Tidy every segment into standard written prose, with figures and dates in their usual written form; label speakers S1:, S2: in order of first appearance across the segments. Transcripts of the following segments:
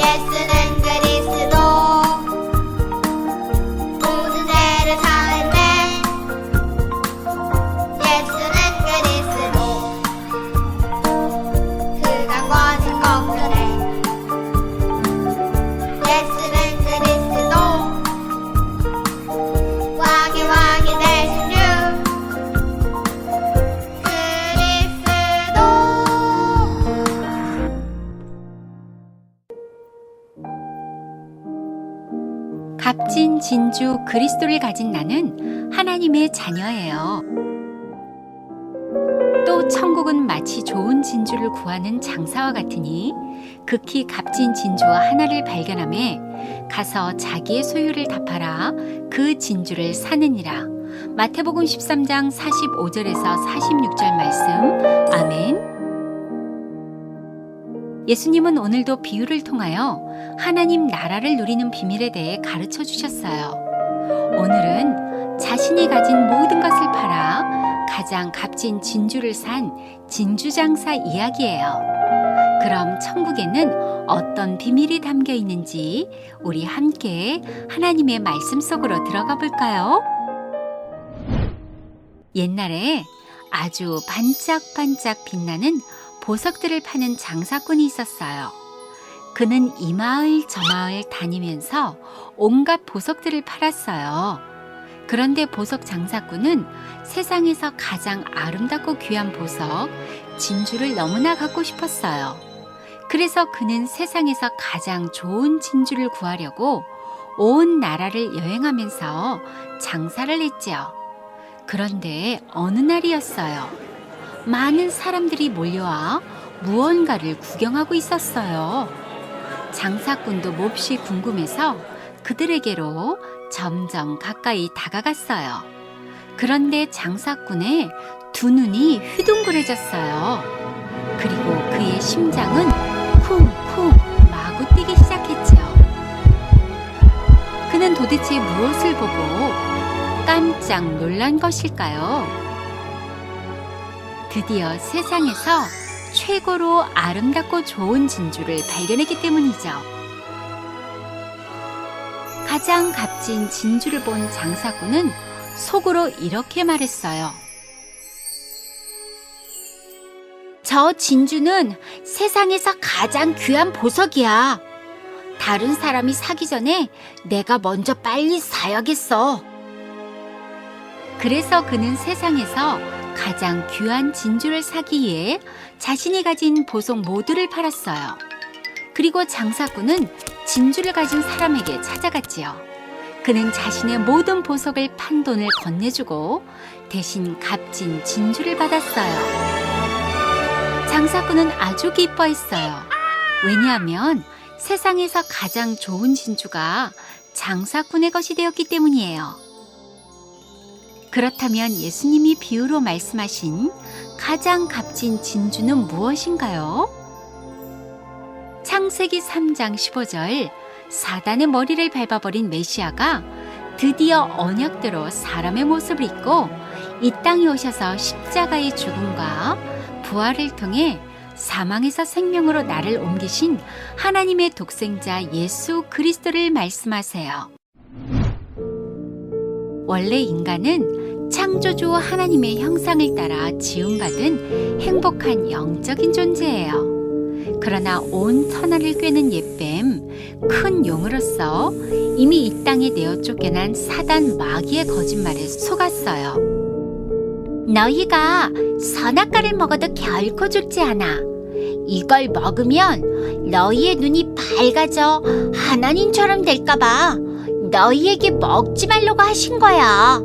S1: 예수는 그리스도 모든 죄를 사했네. 예수는 그리스도 그가 거짓 거꾸네. 예수는 그리스도 왕이 되신 주 그리스도.
S2: 값진 진주 그리스도를 가진 나는 하나님의 자녀예요. 또 천국은 마치 좋은 진주를 구하는 장사와 같으니 극히 값진 진주와 하나를 발견하매 가서 자기의 소유를 다 팔아 그 진주를 사느니라. 마태복음 13장 45절에서 46절 말씀. 아멘. 예수님은 오늘도 비유를 통하여 하나님 나라를 누리는 비밀에 대해 가르쳐 주셨어요. 오늘은 자신이 가진 모든 것을 팔아 가장 값진 진주를 산 진주장사 이야기예요. 그럼 천국에는 어떤 비밀이 담겨 있는지 우리 함께 하나님의 말씀 속으로 들어가 볼까요? 옛날에 아주 반짝반짝 빛나는 보석들을 파는 장사꾼이 있었어요. 그는 이 마을 저 마을 다니면서 온갖 보석들을 팔았어요. 그런데 보석 장사꾼은 세상에서 가장 아름답고 귀한 보석, 진주를 너무나 갖고 싶었어요. 그래서 그는 세상에서 가장 좋은 진주를 구하려고 온 나라를 여행하면서 장사를 했지요. 그런데 어느 날이었어요. 많은 사람들이 몰려와 무언가를 구경하고 있었어요. 장사꾼도 몹시 궁금해서 그들에게로 점점 가까이 다가갔어요. 그런데 장사꾼의 두 눈이 휘둥그레졌어요. 그리고 그의 심장은 쿵쿵 마구 뛰기 시작했죠. 그는 도대체 무엇을 보고 깜짝 놀란 것일까요? 드디어 세상에서 최고로 아름답고 좋은 진주를 발견했기 때문이죠. 가장 값진 진주를 본 장사꾼은 속으로 이렇게 말했어요. 저 진주는 세상에서 가장 귀한 보석이야. 다른 사람이 사기 전에 내가 먼저 빨리 사야겠어. 그래서 그는 세상에서 가장 귀한 진주를 사기 위해 자신이 가진 보석 모두를 팔았어요. 그리고 장사꾼은 진주를 가진 사람에게 찾아갔지요. 그는 자신의 모든 보석을 판 돈을 건네주고 대신 값진 진주를 받았어요. 장사꾼은 아주 기뻐했어요. 왜냐하면 세상에서 가장 좋은 진주가 장사꾼의 것이 되었기 때문이에요. 그렇다면 예수님이 비유로 말씀하신 가장 값진 진주는 무엇인가요? 창세기 3장 15절, 사단의 머리를 밟아버린 메시아가 드디어 언약대로 사람의 모습을 입고 이 땅에 오셔서 십자가의 죽음과 부활을 통해 사망에서 생명으로 나를 옮기신 하나님의 독생자 예수 그리스도를 말씀하세요. 원래 인간은 창조주 하나님의 형상을 따라 지음받은 행복한 영적인 존재예요. 그러나 온 천하를 꿰는 옛뱀, 큰 용으로서 이미 이 땅에 내어 쫓겨난 사단 마귀의 거짓말에 속았어요. 너희가 선악과를 먹어도 결코 죽지 않아. 이걸 먹으면 너희의 눈이 밝아져 하나님처럼 될까봐 너희에게 먹지 말라고 하신 거야.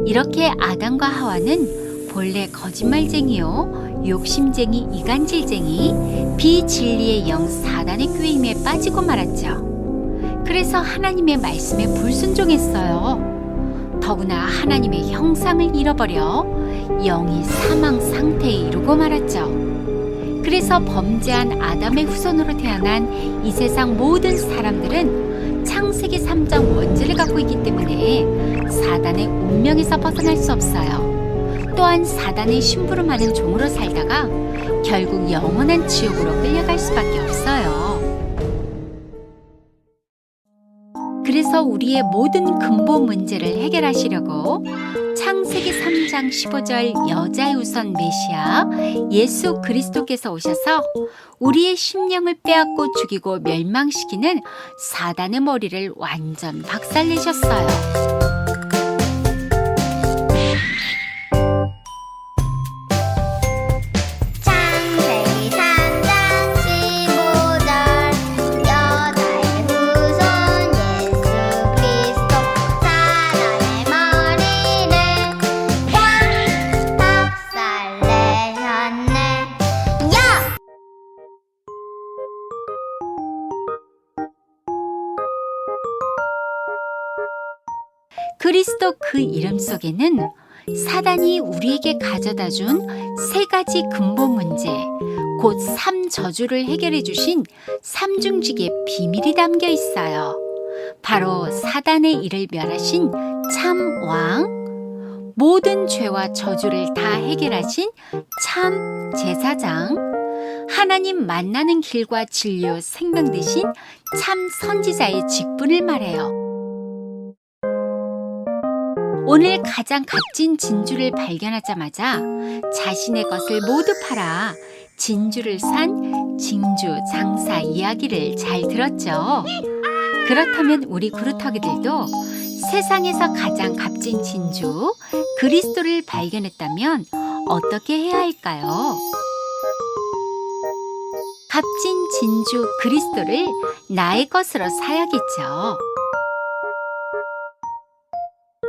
S2: 이렇게 아담과 하와는 본래 거짓말쟁이요, 욕심쟁이, 이간질쟁이, 비진리의 영 사단의 꾀임에 빠지고 말았죠. 그래서 하나님의 말씀에 불순종했어요. 더구나 하나님의 형상을 잃어버려 영이 사망 상태에 이르고 말았죠. 그래서 범죄한 아담의 후손으로 태어난 이 세상 모든 사람들은 창세기 3장 원죄를 갖고 있기 때문에 사단의 운명에서 벗어날 수 없어요. 또한 사단의 심부름하는 종으로 살다가 결국 영원한 지옥으로 끌려갈 수밖에 없어요. 그래서 우리의 모든 근본 문제를 해결하시려고 창세기 3장 15절 여자의 우선 메시아 예수 그리스도께서 오셔서 우리의 심령을 빼앗고 죽이고 멸망시키는 사단의 머리를 완전 박살내셨어요.
S1: 창세기 3장 15절 여자의 후손 예수 그리스도 사단의 머리를 꽉 박살내셨네. 야!
S2: 그리스도 그 이름 속에는 사단이 우리에게 가져다 준 세 가지 근본 문제, 곧 3저주를 해결해 주신 삼중직의 비밀이 담겨 있어요. 바로 사단의 일을 멸하신 참 왕, 모든 죄와 저주를 다 해결하신 참 제사장, 하나님 만나는 길과 진료 생명 되신 참 선지자의 직분을 말해요. 오늘 가장 값진 진주를 발견하자마자 자신의 것을 모두 팔아 진주를 산 징주 장사 이야기를 잘 들었죠? 그렇다면 우리 구루터기들도 세상에서 가장 값진 진주 그리스도를 발견했다면 어떻게 해야 할까요? 값진 진주 그리스도를 나의 것으로 사야겠죠.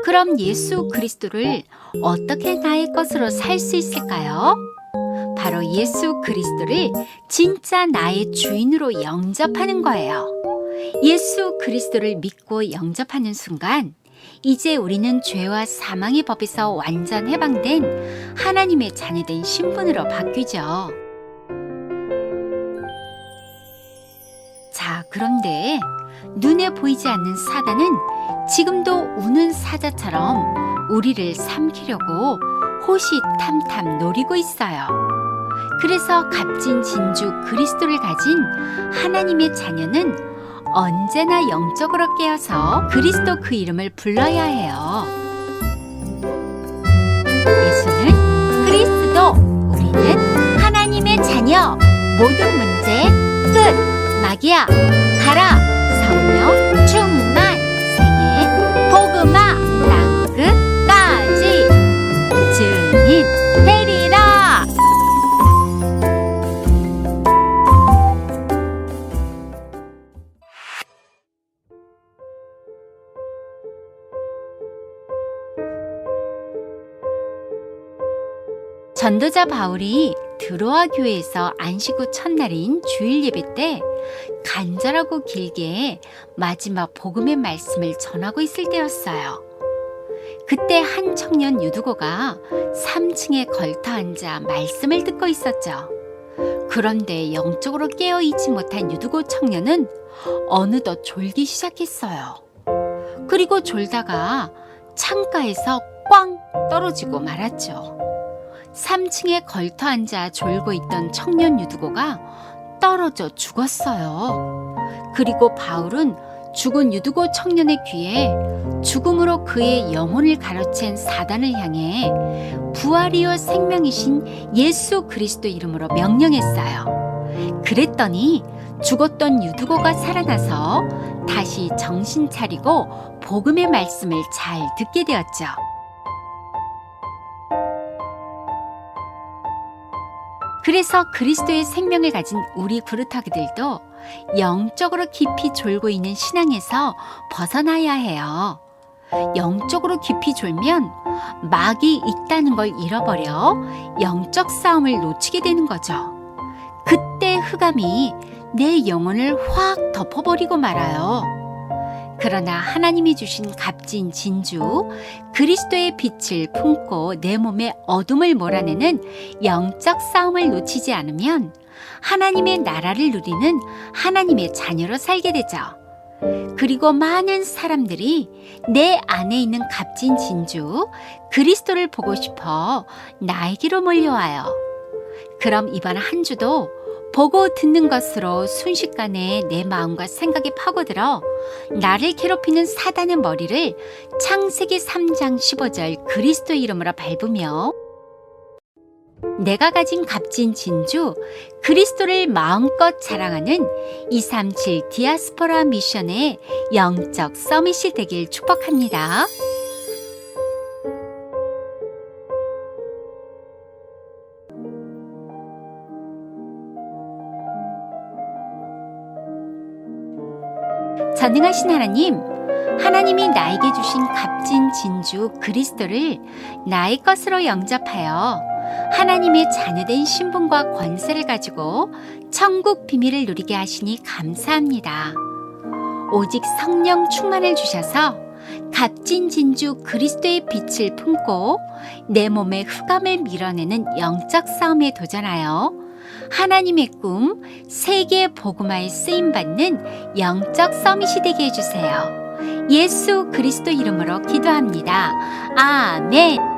S2: 그럼 예수 그리스도를 어떻게 나의 것으로 살 수 있을까요? 바로 예수 그리스도를 진짜 나의 주인으로 영접하는 거예요. 예수 그리스도를 믿고 영접하는 순간 이제 우리는 죄와 사망의 법에서 완전 해방된 하나님의 자녀된 신분으로 바뀌죠. 자, 그런데 눈에 보이지 않는 사단은 지금도 우는 사자처럼 우리를 삼키려고 호시탐탐 노리고 있어요. 그래서 값진 진주 그리스도를 가진 하나님의 자녀는 언제나 영적으로 깨어서 그리스도 그 이름을 불러야 해요. 예수는 그리스도, 우리는 하나님의 자녀. 모든 문제 끝. 마귀야, 가라. 성령 충만. 세계 복음화 땅 끝까지 증인 되리라. 전도자 바울이 드로아 교회에서 안식 후 첫날인 주일 예배 때 간절하고 길게 마지막 복음의 말씀을 전하고 있을 때였어요. 그때 한 청년 유두고가 3층에 걸터 앉아 말씀을 듣고 있었죠. 그런데 영적으로 깨어있지 못한 유두고 청년은 어느덧 졸기 시작했어요. 그리고 졸다가 창가에서 꽝 떨어지고 말았죠. 3층에 걸터 앉아 졸고 있던 청년 유두고가 떨어져 죽었어요. 그리고 바울은 죽은 유두고 청년의 귀에 죽음으로 그의 영혼을 가로챈 사단을 향해 부활이요 생명이신 예수 그리스도 이름으로 명령했어요. 그랬더니 죽었던 유두고가 살아나서 다시 정신 차리고 복음의 말씀을 잘 듣게 되었죠. 그래서 그리스도의 생명을 가진 우리 구루터기들도 영적으로 깊이 졸고 있는 신앙에서 벗어나야 해요. 영적으로 깊이 졸면 막이 있다는 걸 잃어버려 영적 싸움을 놓치게 되는 거죠. 그때 흑암이 내 영혼을 확 덮어버리고 말아요. 그러나 하나님이 주신 값진 진주 그리스도의 빛을 품고 내 몸의 어둠을 몰아내는 영적 싸움을 놓치지 않으면 하나님의 나라를 누리는 하나님의 자녀로 살게 되죠. 그리고 많은 사람들이 내 안에 있는 값진 진주 그리스도를 보고 싶어 나에게로 몰려와요. 그럼 이번 한 주도 보고 듣는 것으로 순식간에 내 마음과 생각이 파고들어 나를 괴롭히는 사단의 머리를 창세기 3장 15절 그리스도 이름으로 밟으며 내가 가진 값진 진주 그리스도를 마음껏 자랑하는 237 디아스포라 미션의 영적 서밋이 되길 축복합니다. 전능하신 하나님이 나에게 주신 값진 진주 그리스도를 나의 것으로 영접하여 하나님의 자녀된 신분과 권세를 가지고 천국 비밀을 누리게 하시니 감사합니다. 오직 성령 충만을 주셔서 값진 진주 그리스도의 빛을 품고 내 몸의 흑암을 밀어내는 영적 싸움에 도전하여 하나님의 꿈, 세계 복음화에 쓰임받는 영적 서밋이 되게 해주세요. 예수 그리스도 이름으로 기도합니다. 아멘.